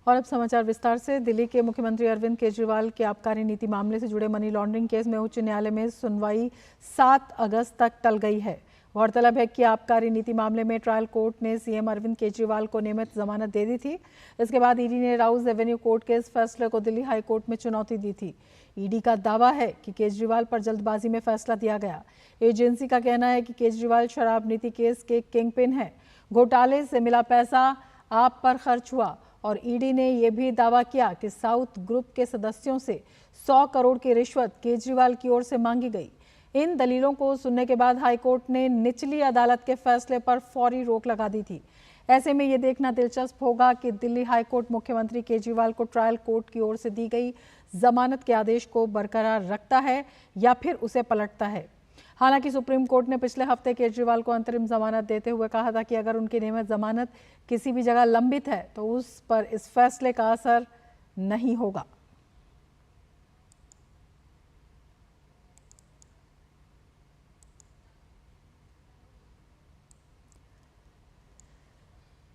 और अब समाचार विस्तार से। दिल्ली के मुख्यमंत्री अरविंद केजरीवाल के आबकारी नीति मामले से जुड़े मनी लॉन्ड्रिंग केस में उच्च न्यायालय में सुनवाई 7 अगस्त तक टल गई है। गौरतलब है कि आबकारी नीति मामले में ट्रायल कोर्ट ने सीएम अरविंद केजरीवाल को नियमित जमानत दे दी थी। इसके बाद ईडी ने राउस एवेन्यू कोर्ट के इस फैसले को दिल्ली हाई कोर्ट में चुनौती दी थी। ईडी का दावा है कि केजरीवाल पर जल्दबाजी में फैसला दिया गया। एजेंसी का कहना है कि केजरीवाल शराब नीति केस के किंगपिन है। घोटाले से मिला पैसा आप पर खर्च हुआ। और ईडी ने यह भी दावा किया कि साउथ ग्रुप के सदस्यों से 100 करोड़ की रिश्वत केजरीवाल की ओर से मांगी गई। इन दलीलों को सुनने के बाद हाईकोर्ट ने निचली अदालत के फैसले पर फौरी रोक लगा दी थी। ऐसे में यह देखना दिलचस्प होगा कि दिल्ली हाईकोर्ट मुख्यमंत्री केजरीवाल को ट्रायल कोर्ट की ओर से दी गई जमानत के आदेश को बरकरार रखता है या फिर उसे पलटता है। हालांकि सुप्रीम कोर्ट ने पिछले हफ्ते केजरीवाल को अंतरिम जमानत देते हुए कहा था कि अगर उनकी नियमित जमानत किसी भी जगह लंबित है तो उस पर इस फैसले का असर नहीं होगा।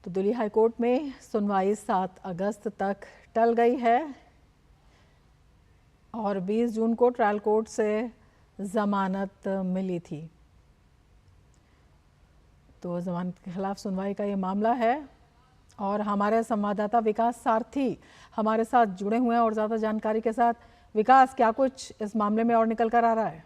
तो दिल्ली हाईकोर्ट में सुनवाई 7 अगस्त तक टल गई है और 20 जून को ट्रायल कोर्ट से जमानत मिली थी। तो जमानत के खिलाफ सुनवाई का ये मामला है और हमारे संवाददाता विकास सारथी हमारे साथ जुड़े हुए हैं और ज़्यादा जानकारी के साथ। विकास, क्या कुछ इस मामले में और निकल कर आ रहा है?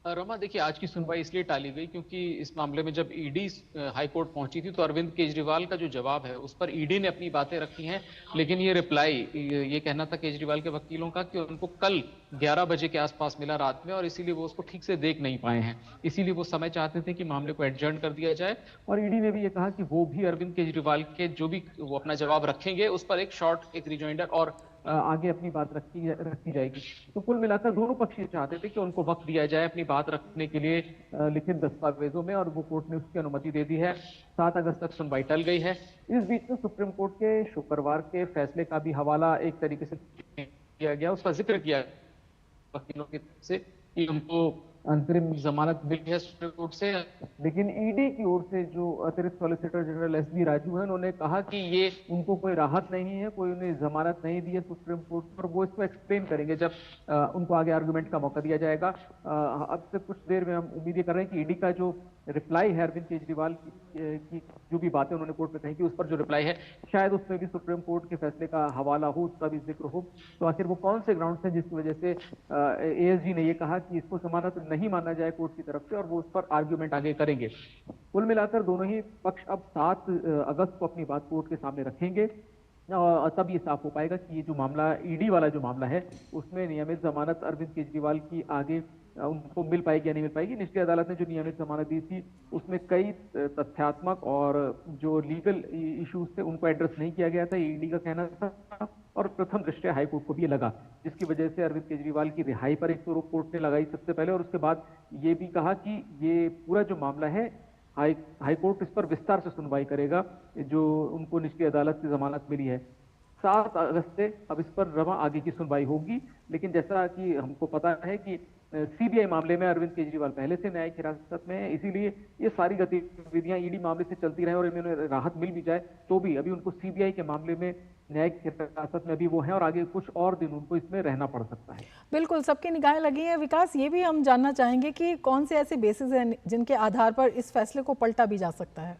रमा, देखिए, आज की सुनवाई इसलिए टाली गई क्योंकि इस मामले में जब ईडी हाई कोर्ट पहुंची थी तो अरविंद केजरीवाल का जो जवाब है उस पर ईडी ने अपनी बातें रखी हैं, लेकिन ये रिप्लाई, ये कहना था केजरीवाल के वकीलों का कि उनको कल 11 बजे के आसपास मिला रात में और इसीलिए वो उसको ठीक से देख नहीं पाए हैं। इसीलिए वो समय चाहते थे कि मामले को एडजर्न कर दिया जाए। और ईडी ने भी ये कहा कि वो भी अरविंद केजरीवाल के जो भी वो अपना जवाब रखेंगे उस पर एक रिजॉइंडर और आगे अपनी बात रखी जाएगी। तो कुल मिलाकर दोनों पक्ष ये चाहते थे कि उनको वक्त दिया जाए अपनी बात रखने के लिए लिखित दस्तावेजों में, और वो कोर्ट ने उसकी अनुमति दे दी है। 7 अगस्त तक सुनवाई टल गई है। इस बीच में सुप्रीम कोर्ट के शुक्रवार के फैसले का भी हवाला एक तरीके से किया गया, उसका जिक्र किया वकीलों की तरफ से कि उनको अंतरिम जमानत मिली है सुप्रीम कोर्ट से। लेकिन ईडी की ओर से जो अतिरिक्त सॉलिसिटर जनरल एसबी राजू हैं, उन्होंने कहा कि ये उनको कोई राहत नहीं है, कोई उन्हें जमानत नहीं दी है सुप्रीम कोर्ट पर। वो इसको एक्सप्लेन करेंगे जब उनको आगे आर्गुमेंट का मौका दिया जाएगा। अब से कुछ देर में हम उम्मीद कर रहे हैं कि ईडी का जो रिप्लाई है अरविंद केजरीवाल की जो भी बातें उन्होंने कोर्ट में कही कि उस पर जो रिप्लाई है शायद उसमें भी सुप्रीम कोर्ट के फैसले का हवाला हो, उसका भी जिक्र हो। तो आखिर वो कौन से ग्राउंड है जिसकी वजह से एएसजी ने ये कहा कि इसको जमानत नहीं माना जाए कोर्ट की तरफ से, और वो उस पर आर्ग्यूमेंट आगे करेंगे। कुल मिलाकर दोनों ही पक्ष अब 7 अगस्त को अपनी बात कोर्ट के सामने रखेंगे और तब ये साफ हो पाएगा कि ये जो मामला ईडी वाला जो मामला है उसमें नियमित जमानत अरविंद केजरीवाल की आगे उनको मिल पाएगी या नहीं मिल पाएगी। निचली अदालत ने जो नियमित जमानत दी थी उसमें कई तथ्यात्मक और जो लीगल इश्यूज थे उनको एड्रेस नहीं किया गया था, ईडी का कहना था। और प्रथम दृष्टया हाईकोर्ट को भी ये लगा, जिसकी वजह से अरविंद केजरीवाल की रिहाई पर एक तो रोक कोर्ट ने लगाई सबसे पहले, और उसके बाद ये भी कहा कि ये पूरा जो मामला है हाईकोर्ट इस पर विस्तार से सुनवाई करेगा, जो उनको निचली अदालत से जमानत मिली है। 7 अगस्त से अब इस पर रमा आगे की सुनवाई होगी। लेकिन जैसा कि हमको पता है कि सीबीआई मामले में अरविंद केजरीवाल पहले से न्यायिक हिरासत में है, इसीलिए ये सारी गतिविधियां ईडी मामले से चलती रहे और इन्हें राहत मिल भी जाए तो भी अभी उनको सीबीआई के मामले में न्यायिक हिरासत में अभी वो हैं और आगे कुछ और दिन उनको इसमें रहना पड़ सकता है। बिल्कुल, सबकी निगाहें लगी हैं। विकास, ये भी हम जानना चाहेंगे कि कौन से ऐसे बेसिस हैं जिनके आधार पर इस फैसले को पलटा भी जा सकता है?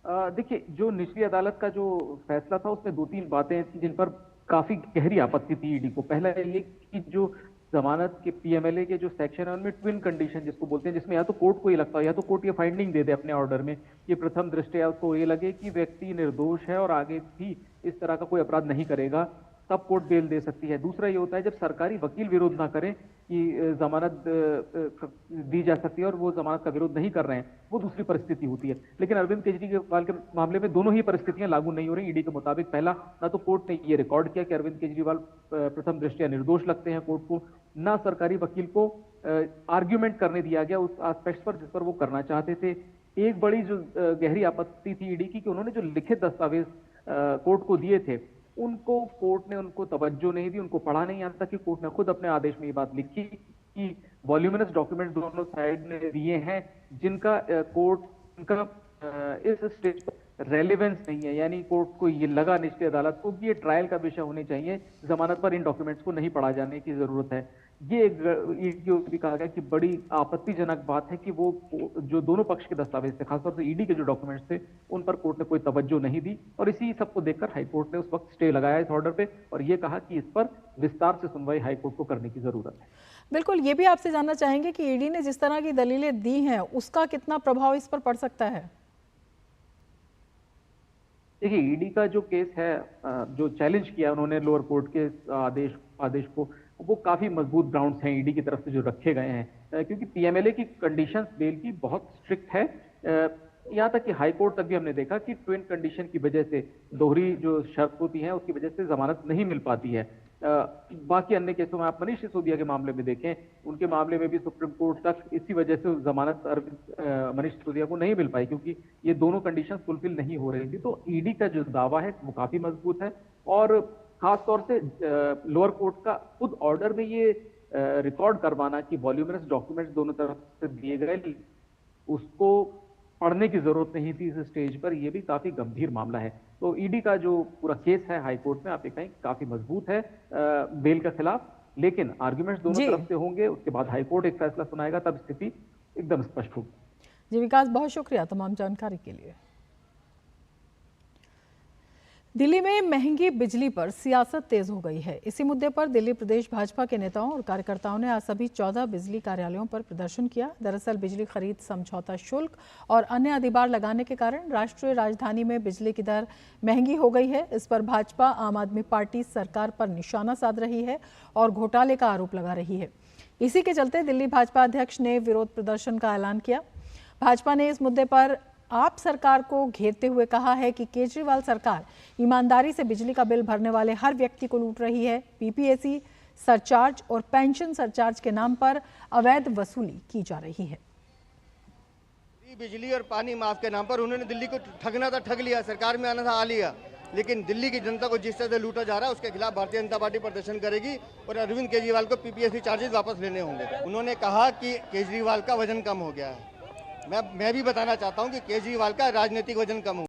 देखिए, जो निचली अदालत का जो फैसला था उसमें 2-3 बातें थी जिन पर काफी गहरी आपत्ति थी ईडी को। पहला ये कि जो जमानत के पीएमएलए के जो सेक्शन है उनमें ट्विन कंडीशन जिसको बोलते हैं, जिसमें या तो कोर्ट को ये लगता है या तो कोर्ट ये फाइंडिंग दे दे अपने ऑर्डर में कि प्रथम दृष्टया उसको ये लगे कि व्यक्ति निर्दोष है और आगे भी इस तरह का कोई अपराध नहीं करेगा, तब कोर्ट बेल दे सकती है। दूसरा ये होता है जब सरकारी वकील विरोध ना करें कि जमानत दी जा सकती है और वो जमानत का विरोध नहीं कर रहे हैं, वो दूसरी परिस्थिति होती है। लेकिन अरविंद केजरीवाल के मामले में दोनों ही परिस्थितियां लागू नहीं हो रही ईडी के मुताबिक। पहला, ना तो कोर्ट ने ये रिकॉर्ड किया कि अरविंद केजरीवाल प्रथम दृष्टया निर्दोष लगते हैं कोर्ट को, ना सरकारी वकील को आर्ग्यूमेंट करने दिया गया उस एस्पेक्ट पर जिस पर वो करना चाहते थे। एक बड़ी जो गहरी आपत्ति थी ईडी की कि उन्होंने जो लिखित दस्तावेज कोर्ट को दिए थे उनको कोर्ट ने उनको तवज्जो नहीं दी, उनको पढ़ा नहीं आता कि कोर्ट ने खुद अपने आदेश में ये बात लिखी कि वॉल्यूमिनस डॉक्यूमेंट दोनों साइड ने दिए हैं जिनका कोर्ट उनका इस स्टेज पर रेलेवेंस नहीं है, यानी कोर्ट को ये लगा, निचली अदालत को, कि ये ट्रायल का विषय होने चाहिए, जमानत पर इन डॉक्यूमेंट्स को नहीं पढ़ा जाने की जरूरत है। ये ईडी भी कहा गया कि बड़ी आपत्तिजनक बात है कि वो जो दोनों पक्ष के दस्तावेज थे, खासतौर से ईडी के जो डॉक्यूमेंट्स थे, उन पर कोर्ट ने कोई तवज्जो नहीं दी, और इसी सबको देखकर हाईकोर्ट ने उस वक्त स्टे लगाया इस ऑर्डर पे, और ये कहा कि इस पर विस्तार से सुनवाई हाईकोर्ट को करने की जरूरत है। बिल्कुल, ये भी आपसे जानना चाहेंगे कि ईडी ने जिस तरह की दलीलें दी हैं उसका कितना प्रभाव इस पर पड़ सकता है? देखिए, ईडी का जो केस है, जो चैलेंज किया उन्होंने लोअर कोर्ट के आदेश को, वो काफी मजबूत ग्राउंड्स हैं ईडी की तरफ से जो रखे गए हैं, क्योंकि पीएमएलए की कंडीशंस बेल की बहुत स्ट्रिक्ट है। यहाँ तक कि हाई कोर्ट तक भी हमने देखा कि ट्विन कंडीशन की वजह से, दोहरी जो शर्त होती है उसकी वजह से जमानत नहीं मिल पाती है। बाकी अन्य केसों में आप मनीष सिसोदिया के मामले में देखें, उनके मामले में भी सुप्रीम कोर्ट तक इसी वजह से जमानत मनीष सिसोदिया को नहीं मिल पाई, क्योंकि ये दोनों कंडीशंस फुलफिल नहीं हो रही थी। तो ईडी का जो दावा है वो काफी मजबूत है, और खास तौर से लोअर कोर्ट का खुद ऑर्डर में ये रिकॉर्ड करवाना कि वॉल्यूमरस डॉक्यूमेंट्स दोनों तरफ से दिए गए, उसको पढ़ने की जरूरत नहीं थी इस स्टेज पर, यह भी काफी गंभीर मामला है। तो ईडी का जो पूरा केस है हाई कोर्ट में, आप ये कहें काफी मजबूत है बेल के खिलाफ, लेकिन आर्गुमेंट्स दोनों तरफ से होंगे, उसके बाद हाई कोर्ट एक फैसला सुनाएगा, तब स्थिति एकदम स्पष्ट होगी। जी विकास, बहुत शुक्रिया तमाम जानकारी के लिए। दिल्ली में महंगी बिजली पर सियासत तेज हो गई है। इसी मुद्दे पर दिल्ली प्रदेश भाजपा के नेताओं और कार्यकर्ताओं ने आज सभी 14 बिजली कार्यालयों पर प्रदर्शन किया। दरअसल बिजली खरीद समझौता शुल्क और अन्य अधिभार लगाने के कारण राष्ट्रीय राजधानी में बिजली की दर महंगी हो गई है। इस पर भाजपा आम आदमी पार्टी सरकार पर निशाना साध रही है और घोटाले का आरोप लगा रही है। इसी के चलते दिल्ली भाजपा अध्यक्ष ने विरोध प्रदर्शन का ऐलान किया। भाजपा ने इस मुद्दे पर आप सरकार को घेरते हुए कहा है कि केजरीवाल सरकार ईमानदारी से बिजली का बिल भरने वाले हर व्यक्ति को लूट रही है। पीपीएसी सरचार्ज और पेंशन सरचार्ज के नाम पर अवैध वसूली की जा रही है। बिजली और पानी माफ के नाम पर उन्होंने दिल्ली को ठगना था, ठग लिया, सरकार में आना था, आ लिया, लेकिन दिल्ली की जनता को जिस तरह से लूटा जा रहा है उसके खिलाफ भारतीय जनता पार्टी प्रदर्शन करेगी और अरविंद केजरीवाल को पीपीएससी चार्जेस वापस लेने होंगे। उन्होंने कहा कि केजरीवाल का वजन कम हो गया है। मैं भी बताना चाहता हूं कि केजरीवाल का राजनीतिक वजन कम हो